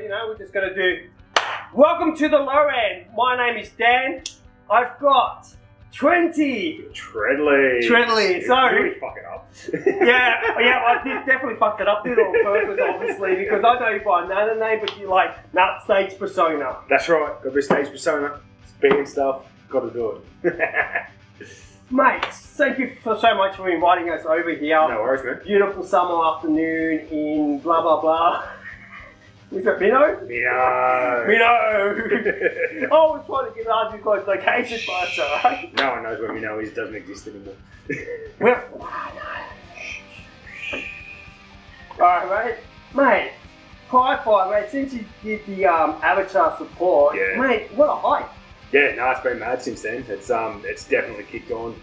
you know, we're just going to do... Welcome to the low end. My name is Dan. I've got 20. Treadley. So... You really fuck it up. yeah, I did definitely fucked it up. Did it on purpose, obviously, because I know you by another name, but you like, stage persona. That's right. Got to be stage persona. Speaking stuff. Got to do it. Mate, thank you so much for inviting us over here. No worries, man. Beautiful summer afternoon in blah blah blah. Was it Minnow? Minnow! I was trying to get an undisclosed location, but it's alright. No one knows where Minnow is, doesn't exist anymore. Well, alright, mate. Hi-Fi, mate, since you did the Avatar support, mate, what a hype. Yeah, no, it's been mad since then. It's definitely kicked on.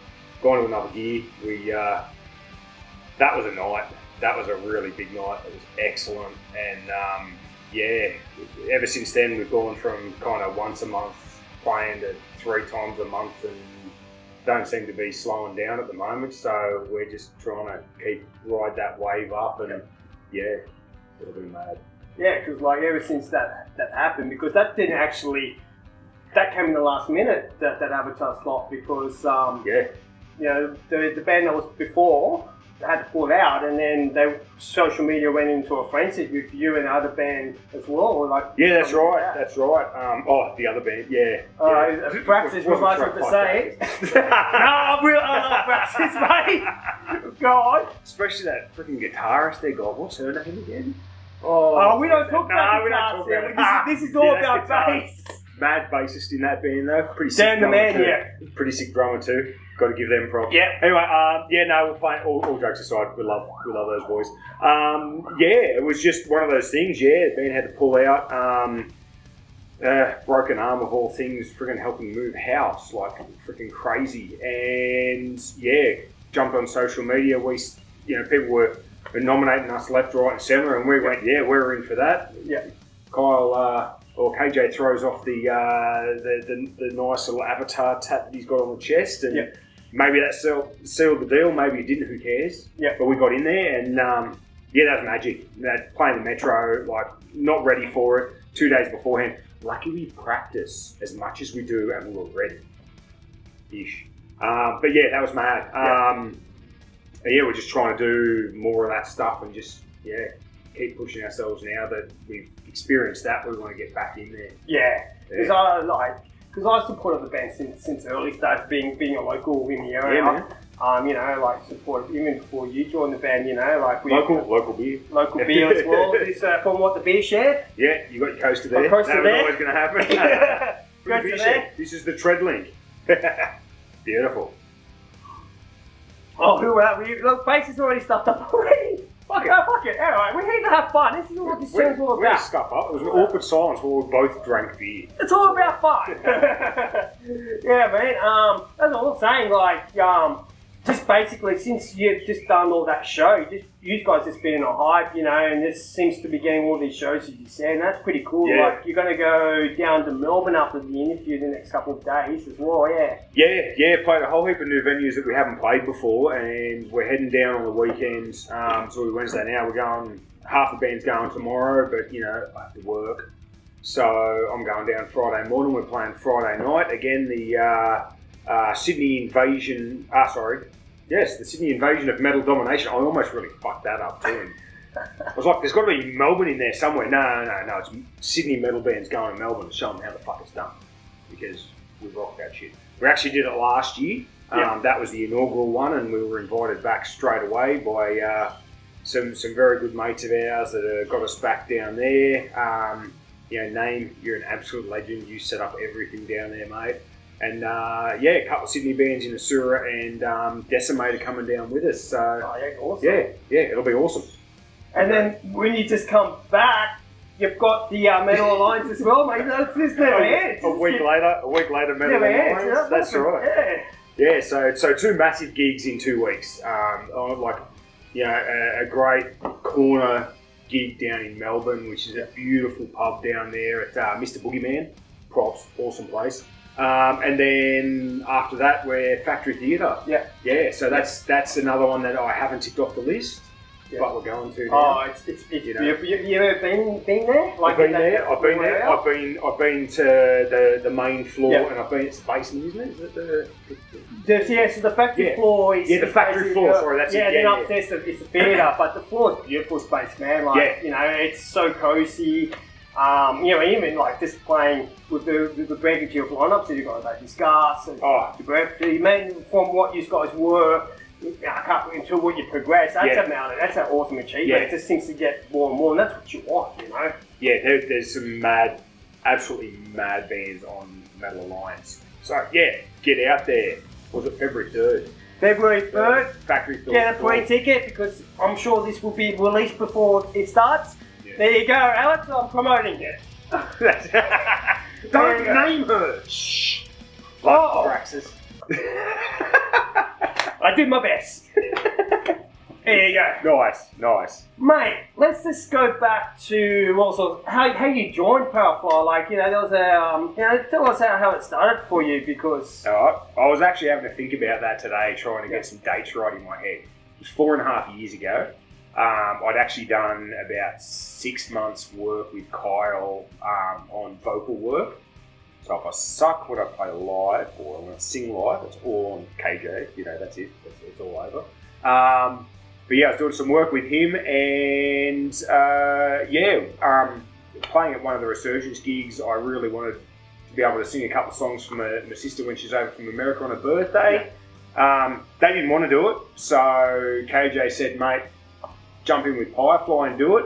Gone to another gear. That was a night. That was a really big night. It was excellent, and yeah, ever since then we've gone from kind of once a month playing to 3 times a month, and don't seem to be slowing down at the moment. So we're just trying to ride that wave up, and yeah, it'll be mad. Yeah, because like ever since that happened, because that didn't actually. That came in the last minute, that Avatar slot, because you know, the band that was before had to pull out, and then social media went into a frenzy with you and the other band as well. Like, yeah, that's right. That's right. Oh, the other band, yeah. Praxis was nice to say. No, I love Praxis, mate. Go on. Especially that freaking guitarist they got. What's her name again? Oh, we don't talk about guitars. This is all about bass. Mad bassist in that band though. Pretty sick. Dan the man, too. yeah. Pretty sick drummer too. Got to give them props. Yeah. Anyway, yeah, no, we're playing. All jokes aside, we love those boys. Yeah, it was just one of those things. Yeah, the band had to pull out. Broken arm of all things, freaking helping move house like freaking crazy. And yeah, jumped on social media. People were nominating us left, right, and centre, and we went, yeah, we're in for that. Yeah. Kyle. Or KJ throws off the nice little avatar tat that he's got on the chest, and maybe that sealed the deal. Maybe it didn't. Who cares? Yeah. But we got in there, and yeah, that was magic. Playing the Metro, like not ready for it. 2 days beforehand. Lucky we practice as much as we do, and we were ready. Ish. But yeah, that was mad. Yeah, we're just trying to do more of that stuff, and just keep pushing ourselves. Now that we've experienced that, we want to get back in there. Yeah, because I supported the band since early stage, being a local in the area. Yeah, man. You know, like supported even before you joined the band. You know, like local beer, as well. This from what the beer shared. Yeah, you got your coaster there. That was always going to happen. This is the Treadlink. Beautiful. Oh, who are we? Look, face is already stuffed up already. Fuck it. Alright, we need to have fun. This is what this show's all about. We scuff up. It was an awkward silence while we both drank beer. It's all about fun. Yeah, man. That's all I'm saying. Like, just basically, since you've just done all that show, you guys just been in a hype, you know, and this seems to be getting all these shows, as you said, and that's pretty cool. Yeah. Like, you're going to go down to Melbourne after the interview the next couple of days as well, yeah. Yeah, played a whole heap of new venues that we haven't played before, and we're heading down on the weekends. So Wednesday now, we're going, half the band's going tomorrow, but, you know, I have to work. So I'm going down Friday morning, we're playing Friday night. Again, the Sydney Invasion, the Sydney Invasion of Metal Domination. I almost really fucked that up too. I was like, there's got to be Melbourne in there somewhere. No, it's Sydney metal bands going to Melbourne to show them how the fuck it's done. Because we rock that shit. We actually did it last year. That was the inaugural one, and we were invited back straight away by some very good mates of ours that got us back down there. Name, you're an absolute legend. You set up everything down there, mate. And a couple of Sydney bands in Asura and Decimator coming down with us. So awesome. Yeah, it'll be awesome. And then when you just come back, you've got the Metal Alliance as well, mate. That's just never ends. A week later, Metal Alliance. Yeah, that's right. Yeah. So 2 massive gigs in 2 weeks. A great corner gig down in Melbourne, which is a beautiful pub down there at Mr. Boogeyman. Props, awesome place. And then after that, we're Factory Theatre. Yeah. So that's another one that I haven't ticked off the list. but we're going to now. Oh, it's beautiful. You ever been there? I've been there. I've been to the main floor, and I've been. It's the basement, isn't it? Is it so the factory floor is... the factory floor, sorry, that's it. Yeah, then upstairs it's the theatre, but the floor is beautiful space, man. Like, you know, it's so cosy. You know, even like just playing with the breakage of lineups that you guys like discuss and the breath, man, from what you guys were until what you progress, that's an awesome achievement. Yeah. It just seems to get more and more, and that's what you want, you know. Yeah, there's some absolutely mad bands on Metal Alliance. So yeah, get out there. Was it February 3rd? February 3rd. Factory floor. Get a free ticket because I'm sure this will be released before it starts. Yeah. There you go, Alex. I'm promoting it. Don't name her. Shh. Praxis. I did my best. There you go. Nice. Mate, let's just go back to also how you joined Powerfly. Like, you know, there was a, tell us how it started for you because... I was actually having to think about that today, trying to get some dates right in my head. It was 4.5 years ago. I'd actually done about 6 months work with Kyle on vocal work. So if I suck when I play live or when I sing live, it's all on KJ. You know, that's it. It's all over. But yeah, I was doing some work with him and playing at one of the Resurgence gigs. I really wanted to be able to sing a couple of songs for my sister when she's over from America on her birthday. They didn't want to do it, so KJ said, mate, jump in with Firefly and do it.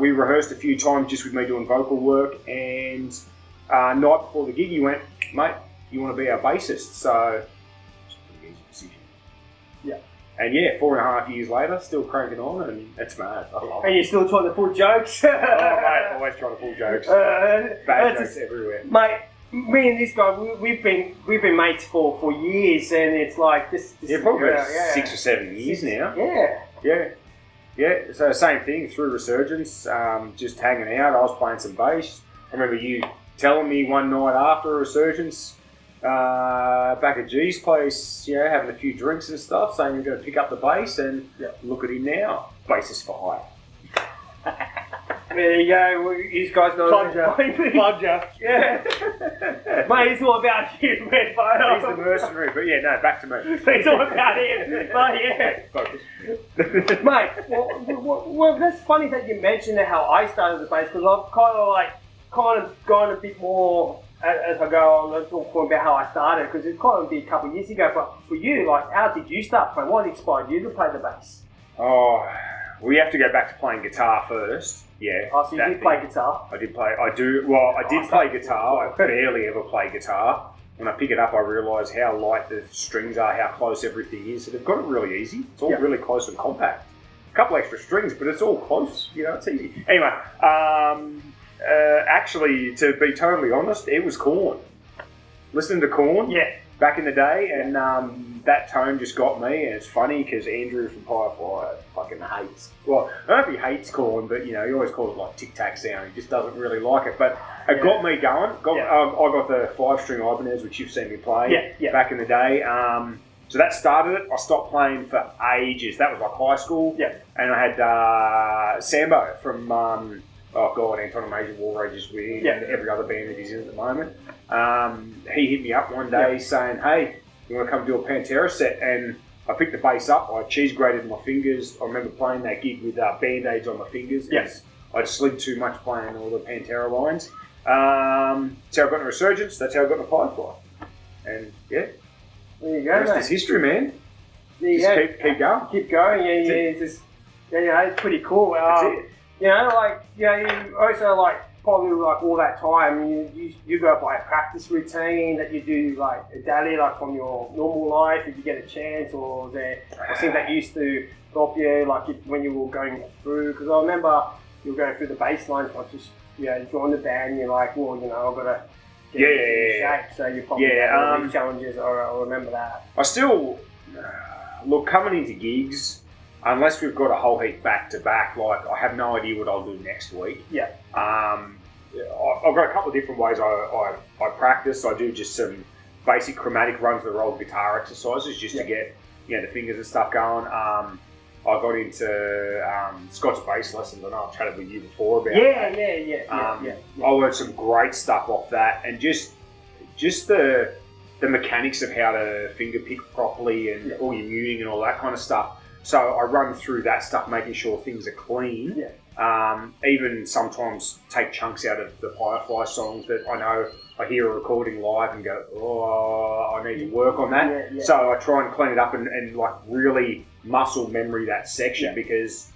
We rehearsed a few times just with me doing vocal work, and night before the gig he went, mate, you want to be our bassist? So it's a pretty easy decision. Yeah. And yeah, 4.5 years later, still cranking on, and it's mad. I love it. And you're still trying to pull jokes? Oh mate, always trying to pull jokes. Bad jokes everywhere. Mate, me and this guy, we've been mates for years, and it's like this probably 6 or 7 years now. Yeah. So same thing through Resurgence, just hanging out. I was playing some bass. I remember you telling me one night after Resurgence, back at G's place, you know, having a few drinks and stuff, saying you're going to pick up the bass, and look at him now, bassist for hire. There you go. You guys know. Pludger. Yeah. Mate, it's all about you, man. He's the mercenary, but yeah, no, back to me. It's all about him. But yeah. Focus. Mate, well, that's funny that you mentioned how I started the bass, because I've kind of gone a bit more as I go on. Let's talk about how I started, because it's kind of been a couple of years ago. But for you, like, how did you start playing? What inspired you to play the bass? Oh, we have to go back to playing guitar first. Yeah. Oh, so you did play guitar? I did play. I did play guitar. I barely ever play guitar. When I pick it up, I realise how light the strings are, how close everything is. So they've got it really easy. It's all really close and compact. A couple extra strings, but it's all close. You know, it's easy. Anyway, actually, to be totally honest, it was Korn. Listening to Korn. Yeah. Back in the day, and that tone just got me, and it's funny because Andrew from Firefly fucking hates, well, I don't know if he hates Korn, but you know, he always calls it like Tic Tac sound, he just doesn't really like it, but it got me going. I got the 5-string Ibanez, which you've seen me play back in the day, so that started it. I stopped playing for ages. That was like high school, and I had Sambo from Anton Major War Rages with him, and every other band that he's in at the moment. He hit me up one day saying, hey, you want to come do a Pantera set? And I picked the bass up, I cheese grated my fingers. I remember playing that gig with Band-Aids on my fingers. Yes. I'd slid too much playing all the Pantera lines. That's how I got into Resurgence, that's how I got into Firefly. And there you go, rest is history, man. Keep going. Keep going, it's pretty cool. That's it. You know, you also probably all that time you go by a practice routine that you do daily, from your normal life if you get a chance, or is there something that used to help you when you were going through? Because I remember you were going through the bass lines, you joined the band, and you're like, well, I've got to get in shape. So you probably had these challenges. I remember that. I still look coming into gigs. Unless we've got a whole heap back to back, I have no idea what I'll do next week. Yeah. I've got a couple of different ways I practice. I do just some basic chromatic runs of the roll guitar exercises just to get the fingers and stuff going. I got into Scotch bass lessons. I know I've chatted with you before about Yeah, that. yeah. I learned some great stuff off that, and just the mechanics of how to finger pick properly and all your muting and all that kind of stuff. So I run through that stuff, making sure things are clean. Yeah. Even sometimes take chunks out of the Firefly songs that I know I hear a recording live and go, oh, I need to work on that. Yeah. So I try and clean it up and like really muscle memory that section because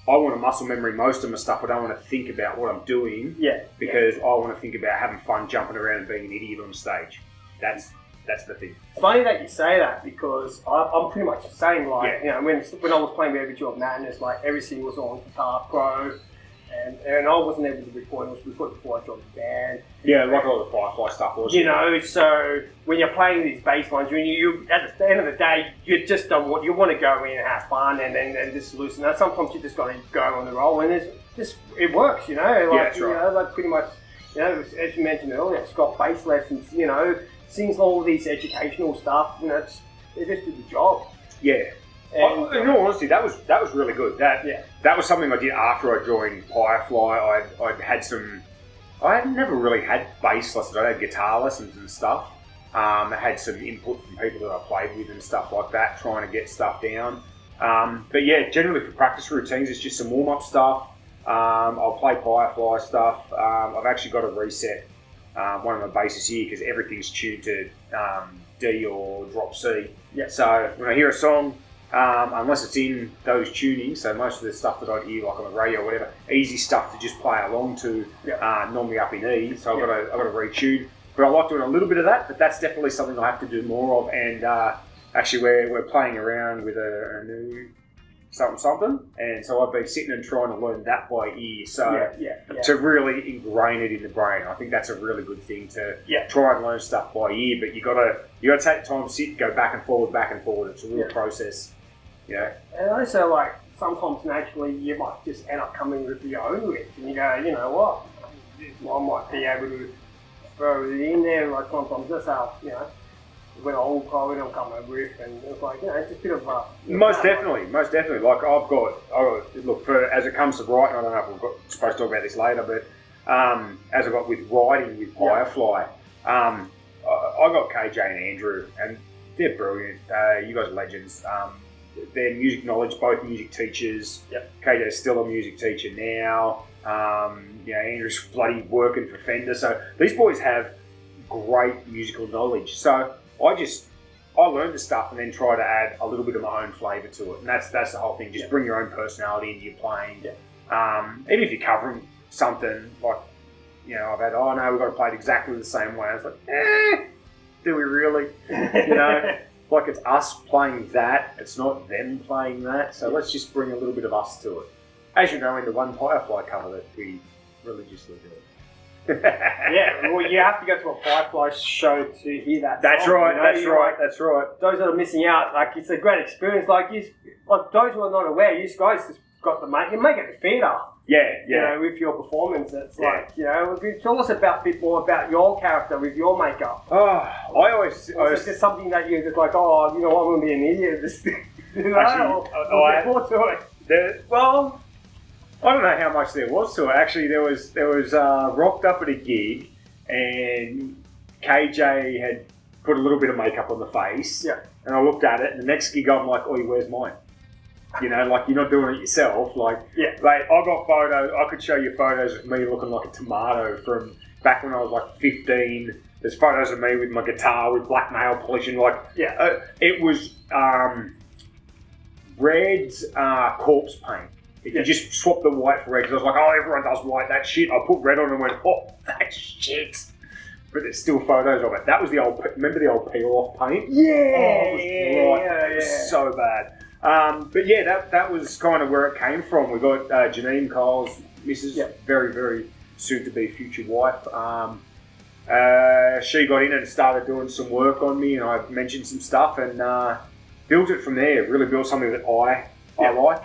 I want to muscle memory most of my stuff. I don't want to think about what I'm doing because I want to think about having fun jumping around and being an idiot on stage. That's the thing. It's funny that you say that because I'm pretty much the same. Like, you know, when I was playing Ravage of Madness, like everything was on Guitar Pro, and I wasn't able to record. It was recorded before I joined the band. Yeah, like all the Firefly stuff was. You know, so when you're playing these bass lines, when you at the end of the day, you just don't want. You want to go in and have fun and just loosen up. Sometimes you just got to go on the roll, and it works. You know, like that's right. You know, like pretty much. You know, as you mentioned earlier, Scott bass lessons. You know. Sings all these educational stuff, you know, they just do the job. Yeah. And, in all honesty, that was really good. That was something I did after I joined Firefly. I had never really had bass lessons. I had guitar lessons and stuff. I had some input from people that I played with and stuff like that, trying to get stuff down. But yeah, generally for practice routines, it's just some warm-up stuff. I'll play Firefly stuff. I've actually got to reset one of my basses here because everything's tuned to D or drop C. Yeah. So when I hear a song, unless it's in those tunings, so most of the stuff that I'd hear like on the radio or whatever, easy stuff to just play along to, normally up in E. So I've got to retune. But I like doing a little bit of that, but that's definitely something I have to do more of. And actually we're playing around with a new something, and so I've been sitting and trying to learn that by ear. So to really ingrain it in the brain, I think that's a really good thing to try and learn stuff by ear. But you gotta take time to sit, go back and forward. It's a real process, you know. And also, like sometimes naturally, you might just end up coming with your own riff, and you go, you know what, I might be able to throw it in there. Like sometimes that's how, you know. When I'll come over with, and it's like, you know, it's just a bit of a... Most definitely. Like, I've got look, as it comes to writing, I don't know if we're supposed to talk about this later, but as I got with writing with Firefly, I got KJ and Andrew, and they're brilliant. You guys are legends. Their music knowledge, both music teachers. KJ's still a music teacher now. You know, Andrew's bloody working for Fender. So these boys have great musical knowledge. So I learned the stuff and then try to add a little bit of my own flavour to it, and that's the whole thing. Just bring your own personality into your playing. Even if you're covering something like, you know, I've had, oh no, we've got to play it exactly the same way. I was like, do we really? You know, like it's us playing that. It's not them playing that. So let's just bring a little bit of us to it. As you know, in the one Firefly cover that we religiously do. Well, you have to go to a Firefly show to hear that. That's song, right. you know? That's right. Those that are missing out, like it's a great experience. Like those who are not aware, you guys just got to make it a theatre. Yeah. You know, with your performance, it's like, you know, tell us a bit more about your character with your makeup. Oh, it's just something that you're just like, oh, you know, I'm going to be an idiot. This thing. You know, actually, more to it. Well, I don't know how much there was to it. Actually, there was rocked up at a gig, and KJ had put a little bit of makeup on the face. Yeah. And I looked at it, and the next gig I'm like, "Oi, where's mine?" You know, like you're not doing it yourself. Like, like I got photos. I could show you photos of me looking like a tomato from back when I was like 15. There's photos of me with my guitar with black nail polishing. Like, it was Red's corpse paint. If you just swap the white for red, because I was like, oh, everyone does white, that shit. I put red on and went, oh, that's shit. But there's still photos of it. That was the old, remember the old peel-off paint? Yeah. Oh, it was so bad. But yeah, that was kind of where it came from. We got Janine Cole's missus, very, very soon-to-be future wife. She got in and started doing some work on me, and I mentioned some stuff and built it from there. Really built something that I like,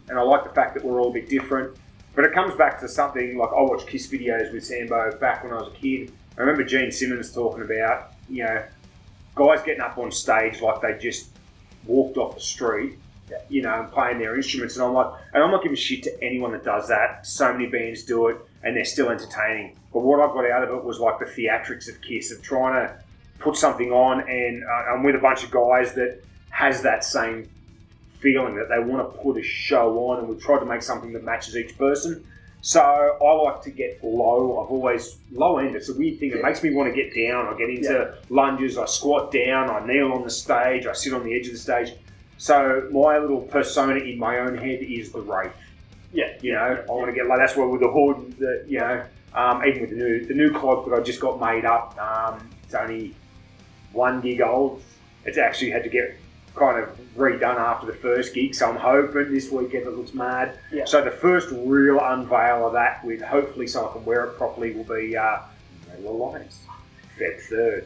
and I like the fact that we're all a bit different. But it comes back to something like I watched Kiss videos with Sambo back when I was a kid. I remember Gene Simmons talking about, you know, guys getting up on stage like they just walked off the street you know, and playing their instruments. And I'm not giving shit to anyone that does that. So many bands do it, and they're still entertaining. But what I got out of it was like the theatrics of Kiss, of trying to put something on, and I'm with a bunch of guys that has that same feeling that they want to put a show on, and we've tried to make something that matches each person. So I like to get low. I've always low end. It's a weird thing. It makes me want to get down. I get into lunges. I squat down. I kneel on the stage. I sit on the edge of the stage. So my little persona in my own head is the Wraith. Yeah. You know, I want to get like that's where with the hood. You know, even with the new clog that I just got made up. It's only 1 gig old. It's actually had to get kind of redone after the first gig, so I'm hoping this weekend it looks mad. Yeah. So the first real unveil of that, with hopefully someone can wear it properly, will be Battle Alliance, Feb 3rd.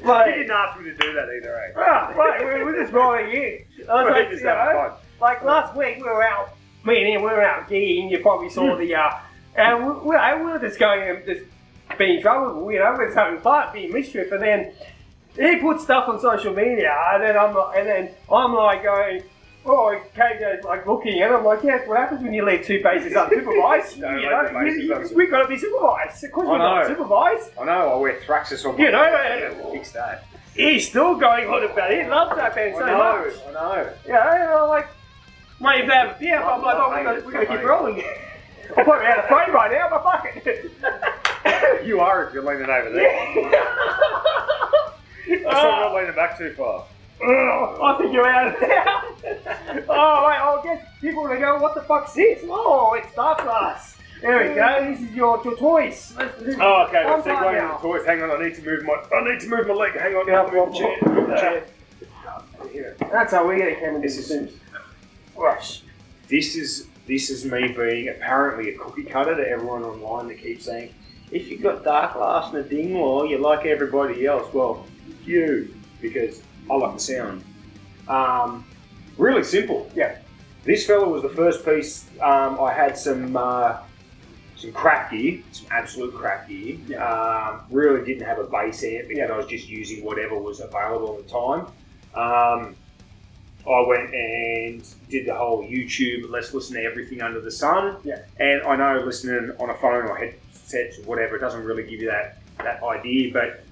But, You didn't ask me to do that either, eh? right, we're just rolling in. We're just having fun. Like last week, we were out, me and him, we were out gigging. You probably saw the, and we were just going and just being trouble, you know, we're just having fun, being mischief, and then he put stuff on social media, and then I'm like going, oh, KJ's like looking, and I'm like, yes, what happens when you leave two bases unsupervised? You know, we've got to be supervised. Of course, we're not supervised. I know. I wear Thraxis on my You know, fix that. He's still going on about it. He loves that band so much. I know. Yeah, you know, like, mate, if they have a beer, I'm like, oh, we're going to keep rolling. I'm probably out of frame right now, but fuck it. You are if you're leaning over there. I'm not leaning back too far. I think you're out of there. Oh, wait, I guess people are going to go, what the fuck's this? Oh, it's Dark Glass. There we go. This is your toys. Oh, okay. Let's segue into the toys. Hang on, I need to move my leg. Hang on. Move the chair. That's how we get it, Cameron. This is rush. This is me being apparently a cookie cutter to everyone online that keeps saying, if you've got Dark Glass and a Dingwall, you're like everybody else. Well, you, because I like the sound. Really simple. Yeah. This fella was the first piece. I had some crap gear, some absolute crap gear. Yeah. Really didn't have a bass amp because I was just using whatever was available at the time. I went and did the whole YouTube, let's listen to everything under the sun. Yeah. And I know listening on a phone or headsets or whatever, it doesn't really give you that idea, but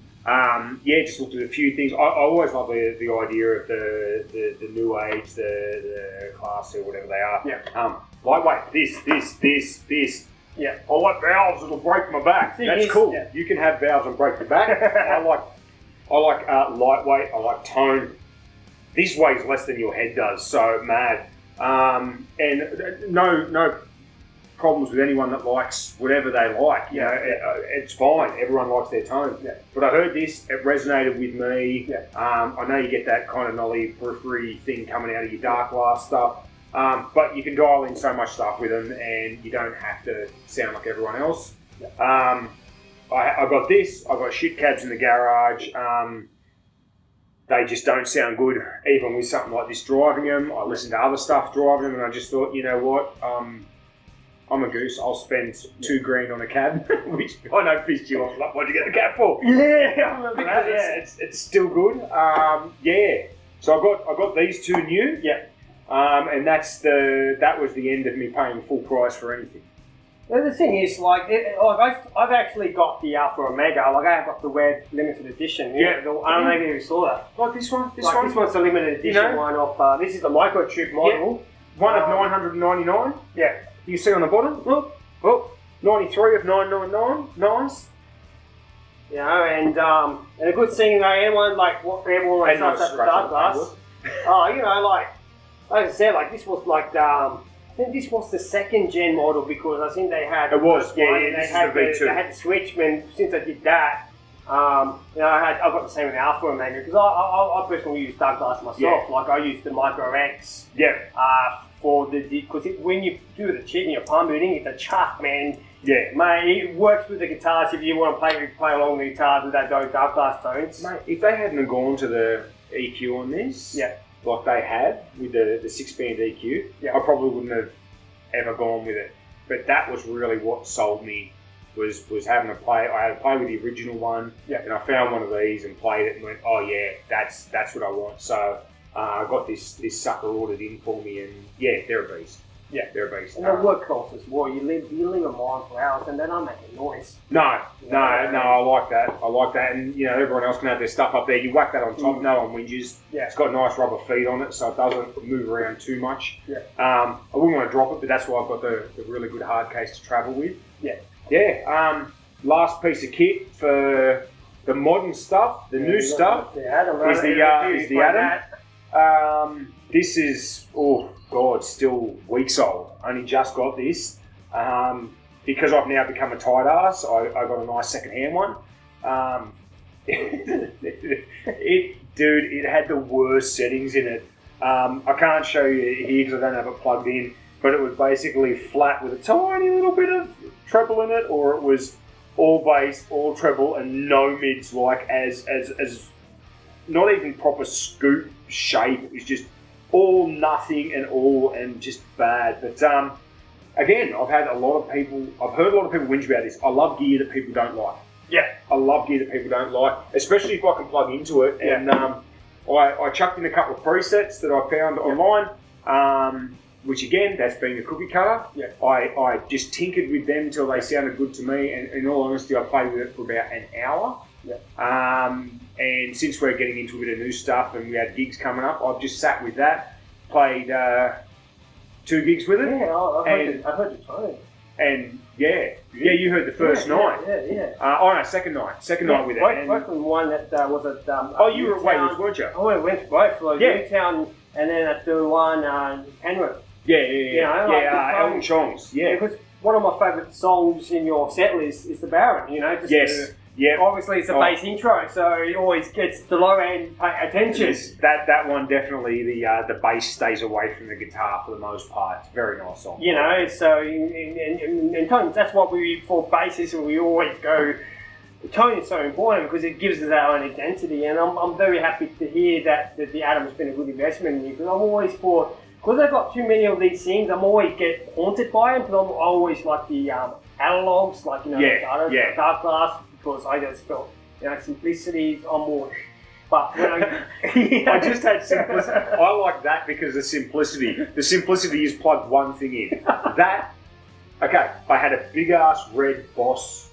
just looked at a few things. I always love the idea of the new age, the class or whatever they are. Yeah. Lightweight, this. Yeah. I like valves that'll break my back. That's cool. Yeah. You can have valves and break your back. I like lightweight. I like tone. This weighs less than your head does, so mad. And no problems with anyone that likes whatever they like. You know, it's fine. Everyone likes their tone. Yeah. But I heard this, it resonated with me. Yeah. I know you get that kind of nolly periphery thing coming out of your Dark Glass stuff, but you can dial in so much stuff with them, and you don't have to sound like everyone else. Yeah. I got this. I got shit cabs in the garage. They just don't sound good, even with something like this driving them. I listened to other stuff driving them, and I just thought, you know what? I'm a goose. I'll spend $2,000 on a cab, which I know pissed you off. Like, what'd you get the cab for? Yeah, because it's still good. So I got these two new. Yeah. And that was the end of me paying full price for anything. The thing is, I've actually got the Alpha Omega. Like, I have got the Web limited edition. Yeah. I don't know if you saw that. Like this one. This one's a limited edition one off. This is the microchip model. Yeah. One of 999. Yeah. You see on the bottom. Look. Oh, 93 of 999. Nice. You know, and a good thing, everyone starts at the Dark Glass. You know, like I said, like this was like I think this was the second gen model, because I think they had it was they had the Switch. Since I did that, you know, I've got the same with the Alpha Omega, because I personally use Dark Glass myself. Yeah. Like I use the Micro X. Yeah. For because when you do the cheating, your palm muting, it's a chuck, man. Yeah. Mate, it works with the guitars if you want to play along the guitars with those Dark Glass tones. Mate, if they hadn't gone to the EQ on this, like they had with the 6-band EQ, I probably wouldn't have ever gone with it. But that was really what sold me was having a play. I had a play with the original one, and I found one of these and played it and went, oh yeah, that's what I want. So I got this sucker ordered in for me, and yeah, they're a beast. Yeah, they're a beast. And they work close as well. You leave them on for hours, and they don't make a noise. No, I like that. I like that, and you know, everyone else can have their stuff up there. You whack that on top, no one whinges. Yeah, it's got nice rubber feet on it, so it doesn't move around too much. Yeah. I wouldn't want to drop it, but that's why I've got the really good hard case to travel with. Yeah. Yeah. Last piece of kit for the modern stuff, the new stuff, is the Atom. This is, oh God, still weeks old. Only just got this. Because I've now become a tight ass, I got a nice second-hand one. It had the worst settings in it. I can't show you here because I don't have it plugged in, but it was basically flat with a tiny little bit of treble in it, or it was all bass, all treble, and no mids, like as not even proper scoop shape. It was just all nothing and just bad. But again, I've heard a lot of people whinge about this. I love gear that people don't like. Yeah, I love gear that people don't like, especially if I can plug into it. Yeah. And I chucked in a couple of presets that I found online, which again, that's being a cookie cutter. Yeah. I just tinkered with them until they sounded good to me, and in all honesty, I played with it for about an hour. Yeah. And since we're getting into a bit of new stuff and we had gigs coming up, I've just sat with that, played 2 gigs with it. Yeah, I heard you tone. And yeah, you heard the first night. Yeah. Second night with it. Both from one that was at. You were at Waywoods, weren't you? I went to both, like Newtown, and then at the one Penrith. Yeah. Elton Chong's. Yeah. Because one of my favourite songs in your set list is the Baron. You know. Obviously, it's a bass intro, so it always gets the low end attention. Yes, that one definitely, the bass stays away from the guitar for the most part. It's a very nice song. You know, so in tones, that's what for bassists, we always go. Tone is so important because it gives us our own identity, and I'm very happy to hear that the Atom has been a good investment in me, because I've always thought, because I've got too many of these things, I'm always get haunted by them, because I always like the analogs, like Dark Glass. Because I just felt, simplicity on more. But when I just had simplicity. I like that because of simplicity. The simplicity is plug one thing in. I had a big ass red Boss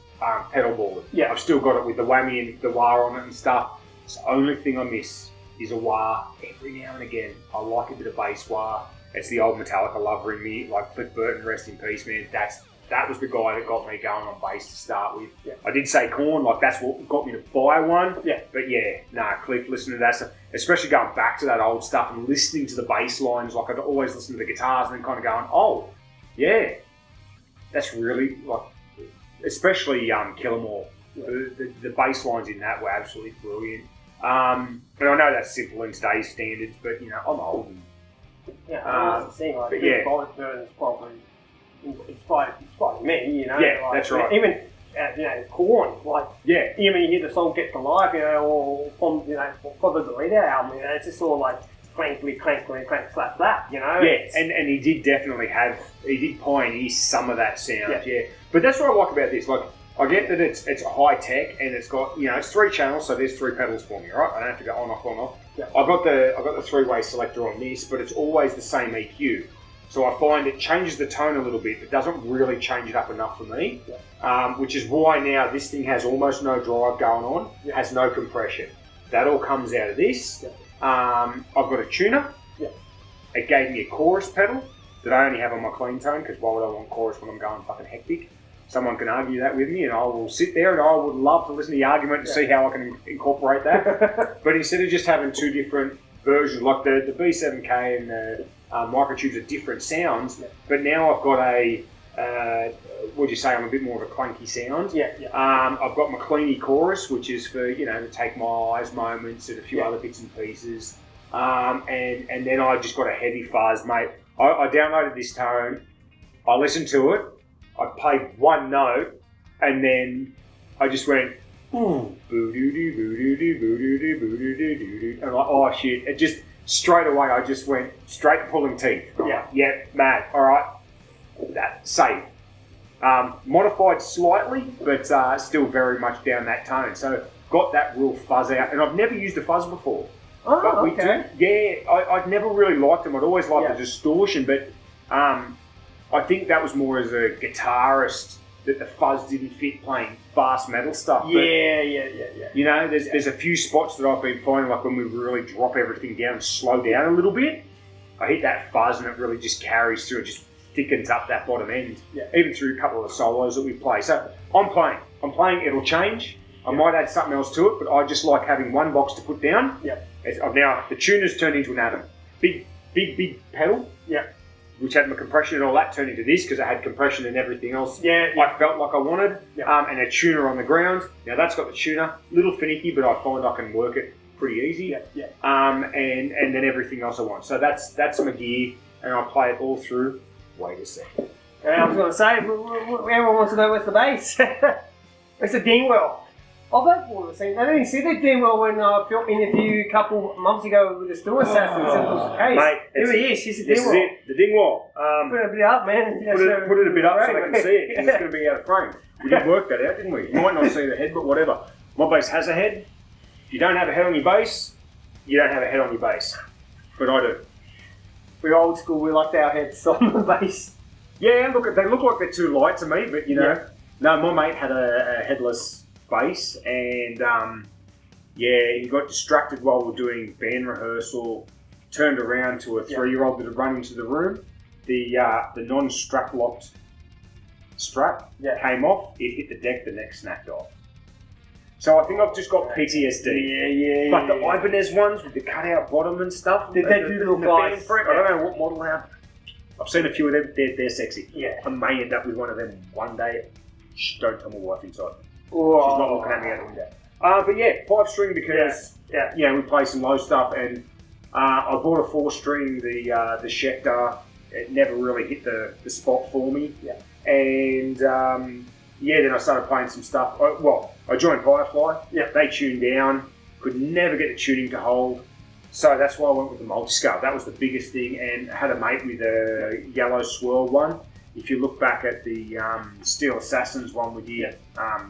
pedal board. Yeah. I've still got it with the whammy and the wah on it and stuff. It's the only thing I miss is a wah every now and again. I like a bit of bass wah. It's the old Metallica love ring me, like Cliff Burton, rest in peace, man. That was the guy that got me going on bass to start with. Yeah. I did say Korn, like that's what got me to buy one. Yeah. But Cliff, listening to that stuff, especially going back to that old stuff and listening to the bass lines, like I'd always listen to the guitars and then kind of going, oh, yeah, that's really, like, especially Kill 'Em All. Yeah. The bass lines in that were absolutely brilliant. And I know that's simple in today's standards, but, I'm old. And, that's the thing, like, Burton's probably inspired me, Yeah, that's right. Even, Korn, like, even you hear the song Get to Life, or from, for the Deleter album, it's just all like clank, slap, slap, Yeah, and he did definitely pioneer some of that sound, But that's what I like about this, like, I get that it's high tech and it's got, it's 3 channels, so there's 3 pedals for me, right? I don't have to go on, off. Yeah. I've got the 3-way selector on this, but it's always the same EQ. So I find it changes the tone a little bit, but doesn't really change it up enough for me, which is why now this thing has almost no drive going on, has no compression. That all comes out of this. I've got a tuner. It gave me a chorus pedal that I only have on my clean tone, because why would I want chorus when I'm going fucking hectic? Someone can argue that with me, and I will sit there and I would love to listen to the argument and see how I can incorporate that. But instead of just having 2 different versions, like the B7K and the microtubes are different sounds, but now I've got would you say I'm a bit more of a clunky sound? I've got my cleany chorus, which is for, to take my eyes moments and a few other bits and pieces. And then I just got a heavy fuzz, mate. I downloaded this tone, I listened to it, I played 1 note, and then I just went, ooh, boo-doo-doo, boo-doo-doo, boo-doo-doo, boo-doo-doo, and I'm like, oh shit, it just, straight away I just went straight to pulling teeth. Like, mad, alright, that's safe. Modified slightly, but still very much down that tone. So got that real fuzz out, and I've never used a fuzz before. Oh, but okay. I'd never really liked them. I'd always liked the distortion, but I think that was more as a guitarist that the fuzz didn't fit playing fast metal stuff. Yeah. You know, there's a few spots that I've been finding, like when we really drop everything down and slow down a little bit, I hit that fuzz and it really just carries through, it just thickens up that bottom end, even through a couple of the solos that we play. So I'm playing, it'll change. I might add something else to it, but I just like having one box to put down. Now, the tuner's turned into an Atom. Big pedal. Which had my compression and all that turned into this because I had compression and everything else I felt like I wanted. And a tuner on the ground. Now that's got the tuner, little finicky, but I find I can work it pretty easy. And then everything else I want. So that's my gear, and I play it all through. Wait a second. I was going to say, everyone wants to know where's the bass. It's a Dingwell. Oh, that was the same. I didn't see the Dingwell when I filmed an interview a couple months ago with the Steel Assassins. It was the case. Mate, here he is. He's a This Dingwell. is it, the Dingwell. Put it a bit up, man. Put it a bit up so they can see it, because it's going to be out of frame. We did work that out, didn't we? You might not see the head, but whatever. My bass has a head. If you don't have a head on your bass, you don't have a head on your bass. But I do. We're old school. We liked our heads on the bass. Yeah, they look like they're too light to me, but you know. No, my mate had a headless bass, and he got distracted while we were doing band rehearsal, turned around to a 3-year-old that had run into the room. The non-strap locked strap came off, it hit the deck, the neck snapped off. So I think I've just got PTSD. But the Ibanez ones with the cutout bottom and stuff, did they do little guys? I don't know what model they have. I've seen a few of them, they're sexy. Yeah. I may end up with one of them one day. Shh, don't tell my wife inside. Oh, she's not looking at me out the window. But yeah, 5-string because we play some low stuff, and I bought a 4-string, the Schecter. It never really hit the spot for me. And then I started playing some stuff. I joined Firefly. They tuned down. Could never get the tuning to hold. So that's why I went with the multi-scale. That was the biggest thing, and I had a mate with a yellow swirl one. If you look back at the Steel Assassins one we did a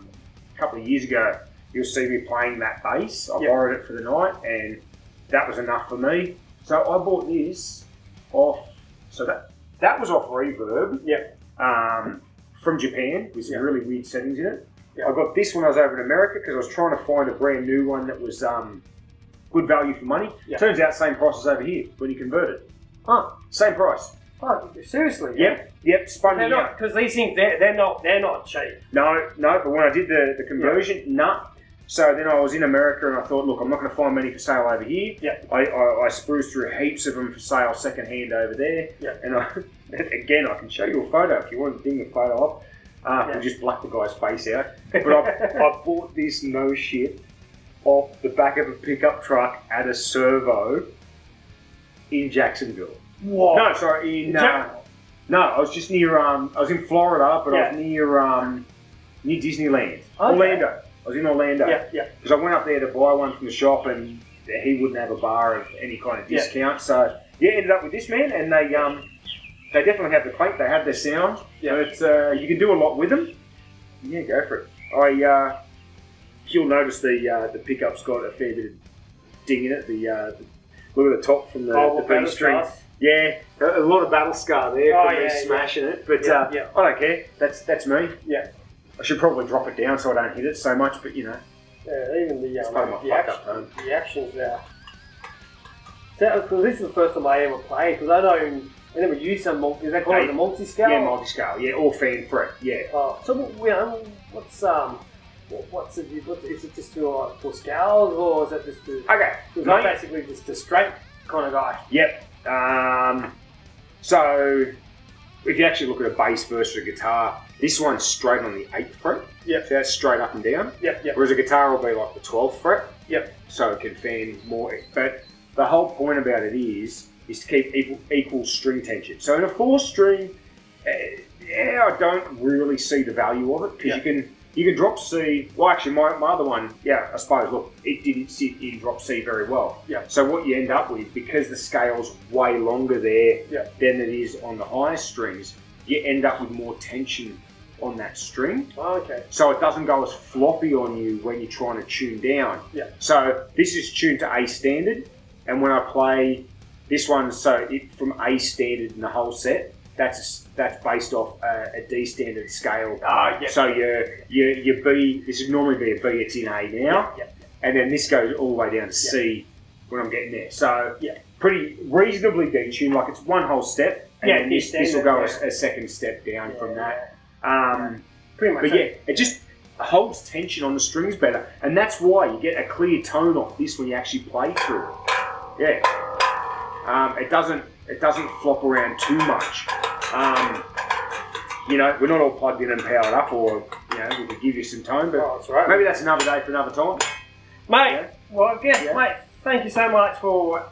couple of years ago, you'll see me playing that bass. I borrowed it for the night, and that was enough for me. So I bought this off. So that was off Reverb. From Japan with some really weird settings in it. I got this when I was over in America because I was trying to find a brand new one that was good value for money. Turns out same price as over here when you convert it. Same price. Oh, seriously? Yep, spun me out. Because these things, they're not cheap. No, but when I did the conversion, So then I was in America and I thought, look, I'm not going to find many for sale over here. I spruced through heaps of them for sale second-hand over there. And again, I can show you a photo if you want to ding the photo up. We'll just black the guy's face out. But I bought this no shit off the back of a pickup truck at a servo in Jacksonville. What? No, sorry, no, I was just near, I was in Florida, but I was near Disneyland. Orlando. I was in Orlando. Because I went up there to buy one from the shop, and he wouldn't have a bar of any kind of discount. So, ended up with this, man, and they definitely have the clank, they have their sound. But you can do a lot with them. Yeah, go for it. You'll notice the pickup's got a fair bit of ding in it. Look at the top from the B string. Yeah, a lot of battle scar there for me smashing it, but I don't care. That's me. I should probably drop it down so I don't hit it so much, but you know. Even the actions there. So, this is the first time I ever played because I never used some multi. Is that called the multi-scale? Yeah, multi-scale. Yeah, all fan fret. Yeah. So what's it? Is it just for scales or is it just to? Okay. Because I'm basically just a straight kind of guy. Yep. So if you actually look at a bass versus a guitar, this one's straight on the 8th fret. So that's straight up and down. Whereas a guitar will be like the 12th fret. So it can fan more. But the whole point about it is to keep equal string tension. So in a 4-string, I don't really see the value of it because you can drop C. Well, actually, my other one, I suppose. Look, it didn't sit in drop C very well. So what you end up with, because the scale's way longer there than it is on the higher strings, you end up with more tension on that string. Oh, okay. So it doesn't go as floppy on you when you're trying to tune down. Yeah. So this is tuned to A standard, and when I play this one, from A standard in the whole set, that's based off a D standard scale. Ah, yeah. So your B, this would normally be a B, it's in A now, Yeah. and then this goes all the way down to C when I'm getting there. So Yeah. pretty reasonably detuned, like it's one whole step, and then D this will go standard, a second step down from that. Pretty much. But yeah, it just holds tension on the strings better, and that's why you get a clear tone off this when you actually play through it. Yeah, it doesn't flop around too much. You know, we're not all plugged in and powered up, or you know, we could give you some tone, but that's right. Maybe that's another day for another time, mate. Yeah. Well, I guess, mate. Thank you so much for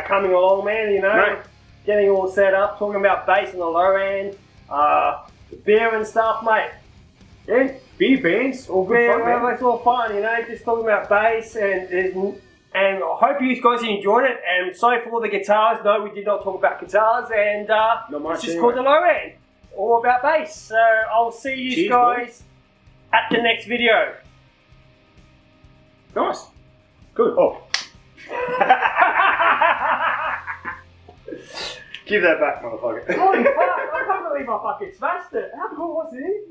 coming along, man. You know, Right. getting all set up, talking about bass on the low end, the beer and stuff, mate. Yeah, beer bands, all good fun, man. It's all fun, you know, just talking about bass and I hope you guys enjoyed it. And sorry for all the guitars. No, we did not talk about guitars, and Not much it's just anyway. called the low end. All about bass. So I'll see you Cheers, guys at the next video. Nice, good. Oh, Give that back, motherfucker. Holy fuck! I can't believe I fucking smashed it. How cool was it?